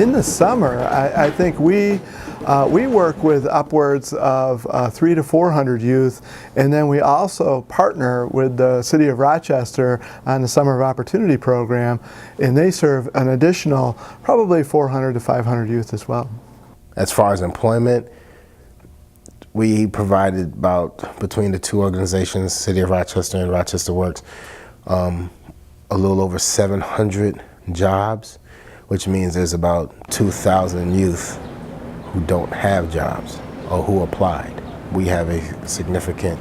In the summer, I think we work with upwards of 300 to 400 youth, and then we also partner with the City of Rochester on the Summer of Opportunity program, and they serve an additional probably 400 to 500 youth as well. As far as employment, we provided about, between the two organizations, City of Rochester and Rochester Works, a little over 700 jobs, which means there's about 2,000 youth who don't have jobs or who applied. We have a significant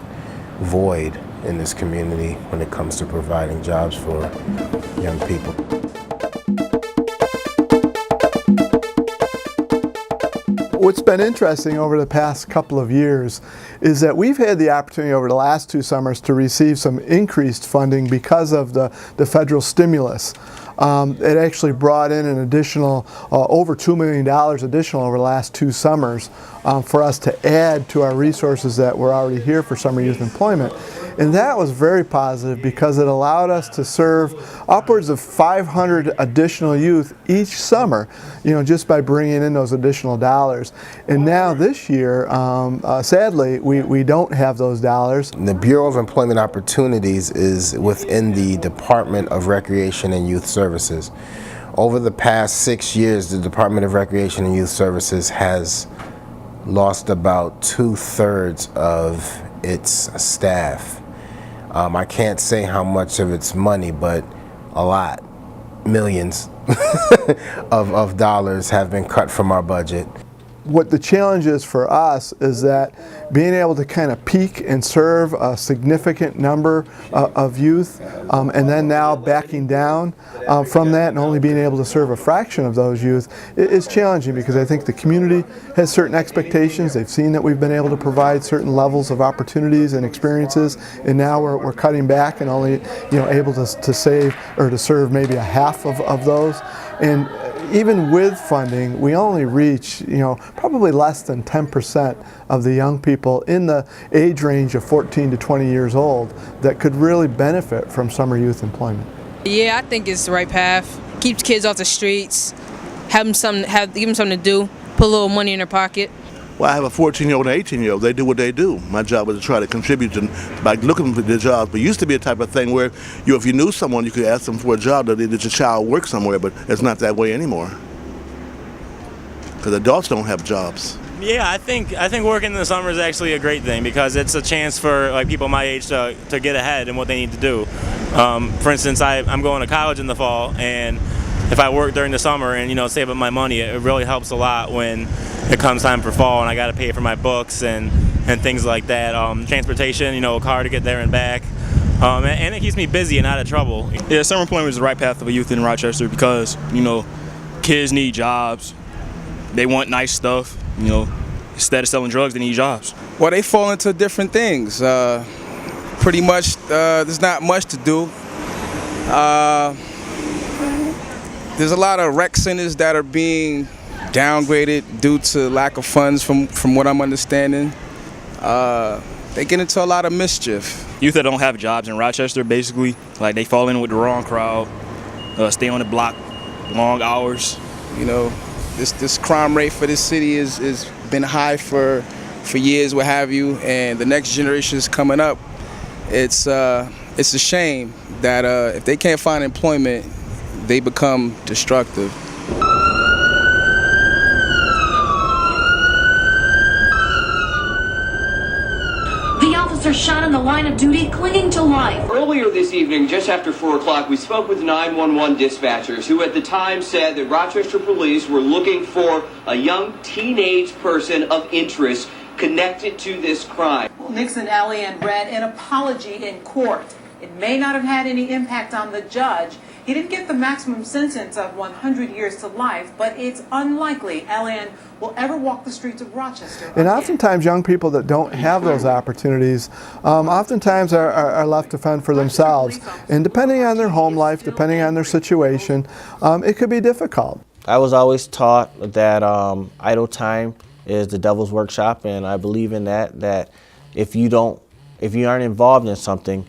void in this community when it comes to providing jobs for young people. What's been interesting over the past couple of years is that we've had the opportunity over the last 2 summers to receive some increased funding because of the federal stimulus. It actually brought in an additional over $2 million additional over the last 2 summers for us to add to our resources that were already here for summer youth employment. And that was very positive because it allowed us to serve upwards of 500 additional youth each summer, just by bringing in those additional dollars. And now this year, sadly, we don't have those dollars. The Bureau of Employment Opportunities is within the Department of Recreation and Youth Services. Over the past 6 years, the Department of Recreation and Youth Services has lost about 2/3 of its staff. I can't say how much of it's money, but a lot, millions of dollars have been cut from our budget. What the challenge is for us is that being able to kind of peak and serve a significant number of youth, and then now backing down from that and only being able to serve a fraction of those youth is challenging, because I think the community has certain expectations. They've seen that we've been able to provide certain levels of opportunities and experiences, and now we're cutting back and only able to save or to serve maybe a half of those. And even with funding, we only reach, probably less than 10% of the young people in the age range of 14 to 20 years old that could really benefit from summer youth employment. Yeah, I think it's the right path. Keeps kids off the streets, give them something to do, put a little money in their pocket. Well, I have a 14-year-old and 18-year-old. They do what they do. My job was to try to contribute by looking for their jobs. But it used to be a type of thing where if you knew someone, you could ask them for a job, that your child work somewhere, but it's not that way anymore. Because adults don't have jobs. Yeah, I think working in the summer is actually a great thing, because it's a chance for people my age to get ahead in what they need to do. For instance, I'm going to college in the fall, and if I work during the summer and save up my money, it really helps a lot when it comes time for fall and I got to pay for my books and things like that. Transportation, a car to get there and back. And it keeps me busy and out of trouble. Yeah, summer employment is the right path for youth in Rochester, because, kids need jobs. They want nice stuff, instead of selling drugs, they need jobs. Well, they fall into different things. Pretty much, there's not much to do. There's a lot of rec centers that are being downgraded due to lack of funds from what I'm understanding. They get into a lot of mischief. Youth that don't have jobs in Rochester, basically, they fall in with the wrong crowd, stay on the block long hours. This crime rate for this city is been high for years, what have you, and the next generation is coming up. It's a shame that if they can't find employment, they become destructive. The officer shot in the line of duty, clinging to life. Earlier this evening, just after 4 o'clock, we spoke with 911 dispatchers who at the time said that Rochester police were looking for a young teenage person of interest connected to this crime. Nixon Alleyne read an apology in court. It may not have had any impact on the judge. He didn't get the maximum sentence of 100 years to life, but it's unlikely Alleyne will ever walk the streets of Rochester again. And oftentimes young people that don't have those opportunities oftentimes are left to fend for themselves. And depending on their home life, depending on their situation, it could be difficult. I was always taught that idle time is the devil's workshop, and I believe in that if you aren't involved in something,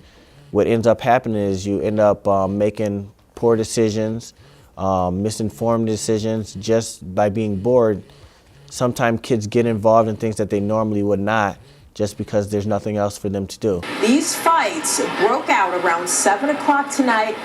what ends up happening is you end up making poor decisions, misinformed decisions just by being bored. Sometimes kids get involved in things that they normally would not, just because there's nothing else for them to do. These fights broke out around 7 o'clock tonight,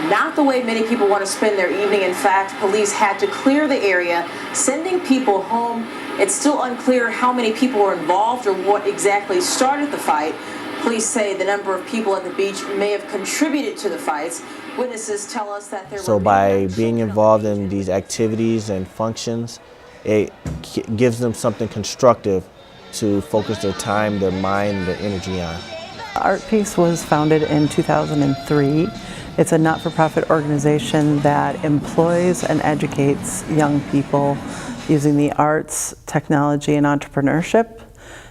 not the way many people want to spend their evening. In fact, police had to clear the area, sending people home. It's still unclear how many people were involved or what exactly started the fight. Police say the number of people at the beach may have contributed to the fights. Witnesses tell us that there So were by being involved in these activities and functions, it gives them something constructive to focus their time, their mind, their energy on. ArtPeace was founded in 2003. It's a not-for-profit organization that employs and educates young people using the arts, technology, and entrepreneurship.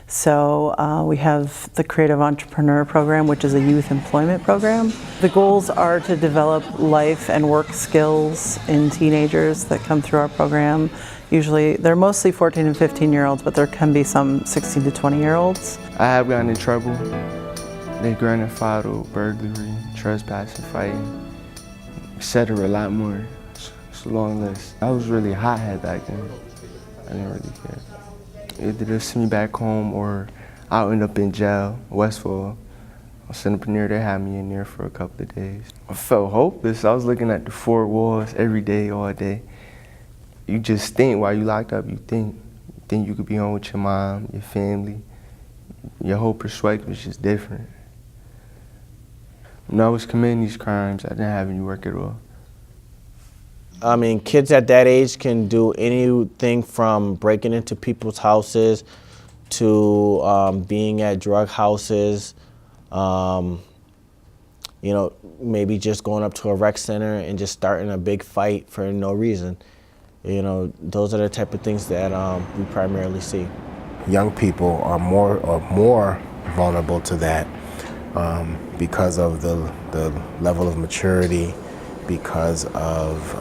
So we have the Creative Entrepreneur Program, which is a youth employment program. The goals are to develop life and work skills in teenagers that come through our program. Usually, they're mostly 14 and 15-year-olds, but there can be some 16 to 20-year-olds. I have gotten in trouble. They granted file, burglary, trespassing, fighting, etc. A lot more. It's a long list. I was really a hothead back then. I didn't really care. Either they'll send me back home or I'll end up in jail, Westfall. I'll send up in there, they had me in there for a couple of days. I felt hopeless. I was looking at the four walls every day, all day. You just think while you locked up, you think you could be home with your mom, your family. Your whole perspective was just different. When I was committing these crimes, I didn't have any work at all. I mean, kids at that age can do anything from breaking into people's houses to being at drug houses, you know, maybe just going up to a rec center and just starting a big fight for no reason. You know, those are the type of things that we primarily see. Young people are more vulnerable to that because of the level of maturity, because of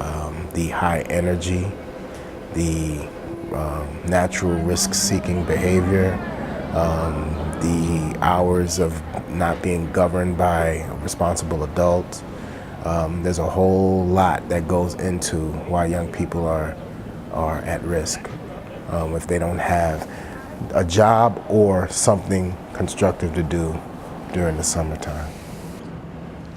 the high energy, the natural risk-seeking behavior, the hours of not being governed by responsible adults. There's a whole lot that goes into why young people are at risk if they don't have a job or something constructive to do during the summertime.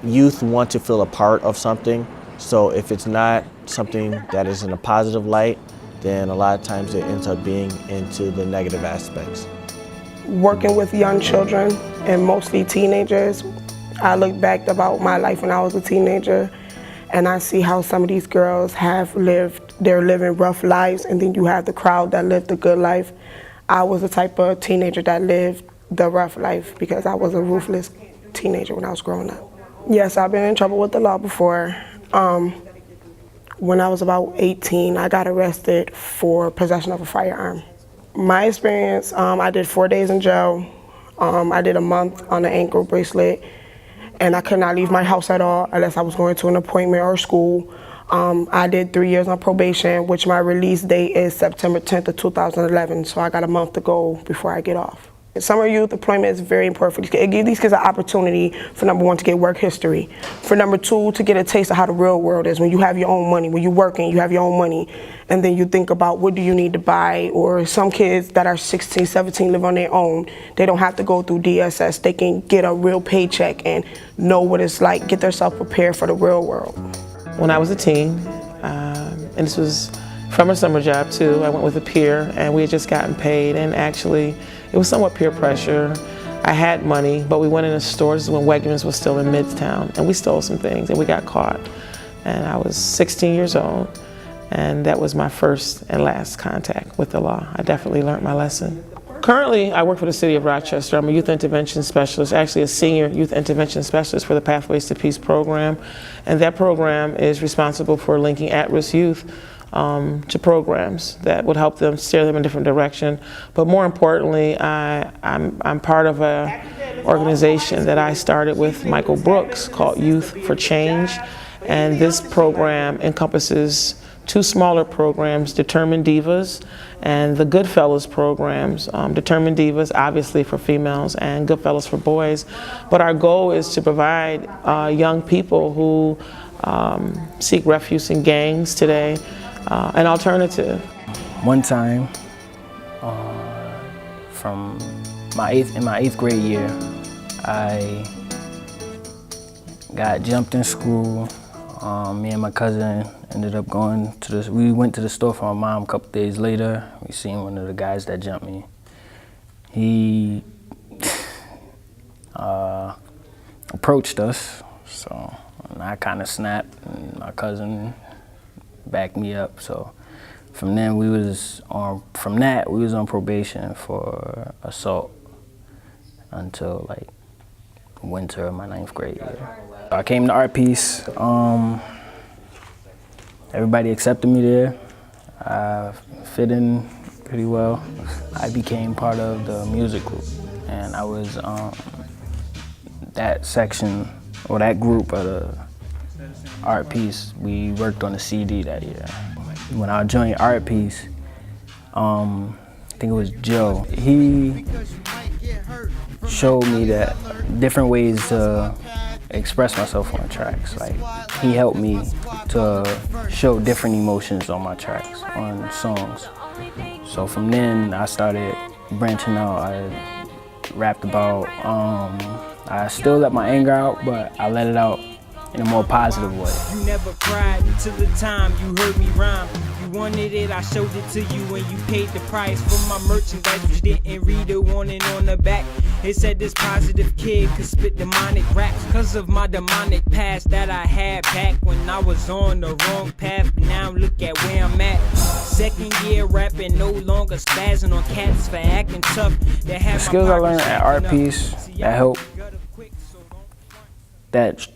Youth want to feel a part of something, so if it's not something that is in a positive light, then a lot of times it ends up being into the negative aspects. Working with young children and mostly teenagers, I look back about my life when I was a teenager and I see how some of these girls they're living rough lives, and then you have the crowd that lived a good life. I was the type of teenager that lived the rough life because I was a ruthless teenager when I was growing up. Yes, I've been in trouble with the law before. When I was about 18, I got arrested for possession of a firearm. My experience, I did 4 days in jail. I did a month on an ankle bracelet, and I could not leave my house at all unless I was going to an appointment or school. I did 3 years on probation, which my release date is September 10th of 2011, so I got a month to go before I get off. Summer youth employment is very important. It gives these kids an opportunity for number one, to get work history. For number two, to get a taste of how the real world is when you have your own money, when you're working, you have your own money, and then you think about what do you need to buy. Or some kids that are 16, 17 live on their own. They don't have to go through DSS. They can get a real paycheck and know what it's like, get themselves prepared for the real world. When I was a teen, and this was from a summer job too, I went with a peer and we had just gotten paid, and actually it was somewhat peer pressure. I had money, but we went in a store. This is when Wegmans was still in Midtown, and we stole some things and we got caught. And I was 16 years old, and that was my first and last contact with the law. I definitely learned my lesson. Currently, I work for the City of Rochester. I'm a youth intervention specialist, actually a senior youth intervention specialist for the Pathways to Peace program. And that program is responsible for linking at-risk youth to programs that would help them, steer them in a different direction. But more importantly, I'm part of an organization that I started with Michael Brooks called Youth for Change. And this program encompasses two smaller programs, Determined Divas and the Goodfellas programs. Determined Divas, obviously for females, and Goodfellas for boys. But our goal is to provide young people who seek refuge in gangs today, an alternative. One time, in my eighth grade year, I got jumped in school. Me and my cousin ended up going to we went to the store for my mom a couple days later. We seen one of the guys that jumped me. He approached us, so I kind of snapped, and my cousin backed me up. So from then we was on probation for assault until like winter of my 9th grade year. I came to ArtPeace. Everybody accepted me there. I fit in pretty well. I became part of the music group, and I was that section or that group of the ArtPeace. We worked on a CD that year. When I joined ArtPeace, I think it was Joe. He showed me that different ways to express myself on tracks. Like, he helped me to show different emotions on my tracks, on songs. So from then I started branching out. I rapped about, I still let my anger out, but I let it out in a more positive way. You never cried until the time you heard me rhyme. You wanted it, I showed it to you when you paid the price for my merchandise, which didn't read the warning on the back. It said this positive kid could spit demonic raps cause of my demonic past that I had back when I was on the wrong path. Now look at where I'm at. Second year rapping, no longer spazzing on cats for acting tough. The skills I learned at ArtPeace that helped, that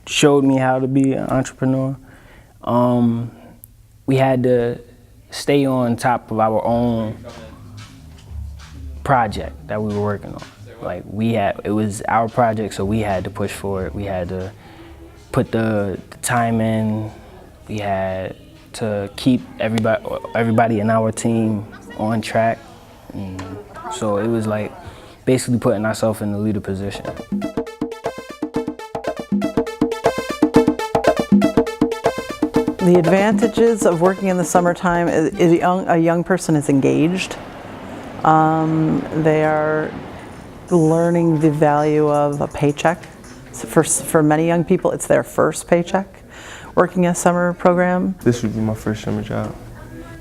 showed me how to be an entrepreneur. We had to stay on top of our own project that we were working on. Like, it was our project, so we had to push for it. We had to put the time in. We had to keep everybody in our team on track. And so it was like basically putting ourselves in the leader position. The advantages of working in the summertime is a young person is engaged. They are learning the value of a paycheck. So for many young people, it's their first paycheck working a summer program. This would be my first summer job.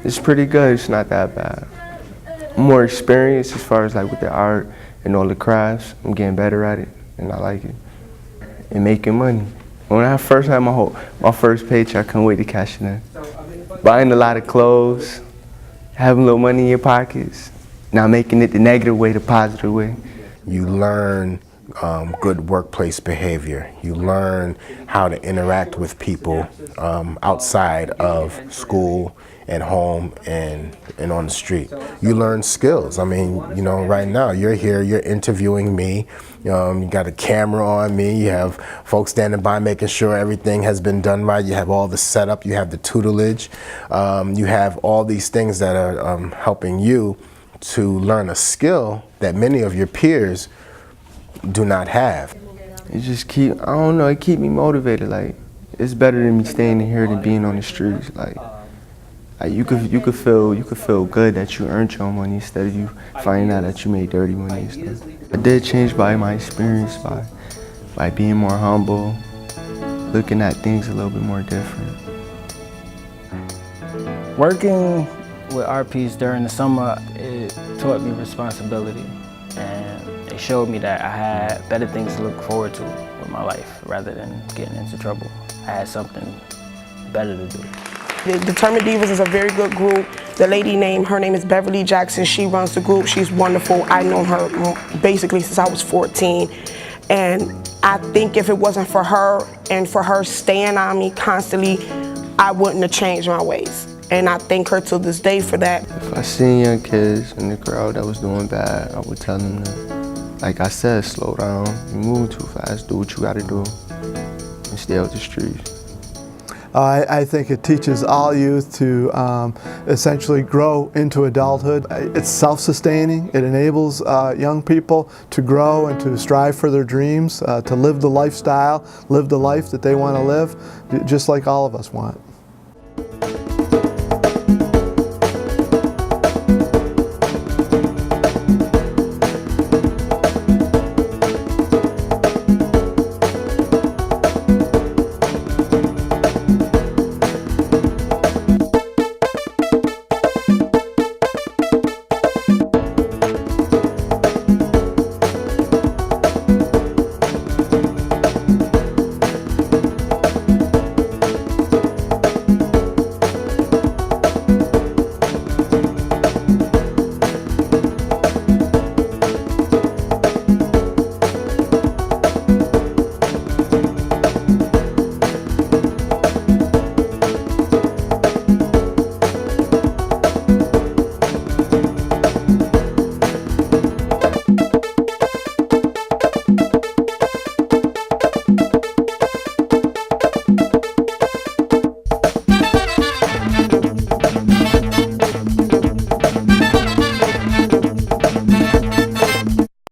It's pretty good, it's not that bad. More experience as far as like with the art and all the crafts. I'm getting better at it and I like it. And making money. When I first had my first paycheck, I couldn't wait to cash it in. Buying a lot of clothes, having a little money in your pockets, now making it the negative way, the positive way. You learn good workplace behavior. You learn how to interact with people outside of school and home and on the street. You learn skills. I mean, you know, right now you're here, you're interviewing me. You got a camera on me. You have folks standing by making sure everything has been done right. You have all the setup. You have the tutelage. You have all these things that are helping you to learn a skill that many of your peers do not have. It just I don't know, it keep me motivated. Like, it's better than me staying in here than being on the streets. Like you could feel good that you earned your money instead of you finding out that you made dirty money and stuff. I did change by my experience, by being more humble, looking at things a little bit more different. Working with ArtPeace during the summer, it taught me responsibility, and it showed me that I had better things to look forward to with my life rather than getting into trouble. I had something better to do. The Determined Divas is a very good group. The lady her name is Beverly Jackson. She runs the group. She's wonderful. I've known her basically since I was 14. And I think if it wasn't for her and for her staying on me constantly, I wouldn't have changed my ways. And I thank her to this day for that. If I seen young kids in the crowd that was doing bad, I would tell them to, like I said, slow down. You move too fast, do what you gotta do, and stay out the streets. I think it teaches all youth to essentially grow into adulthood. It's self-sustaining. It enables young people to grow and to strive for their dreams, to live the lifestyle, live the life that they want to live, just like all of us want.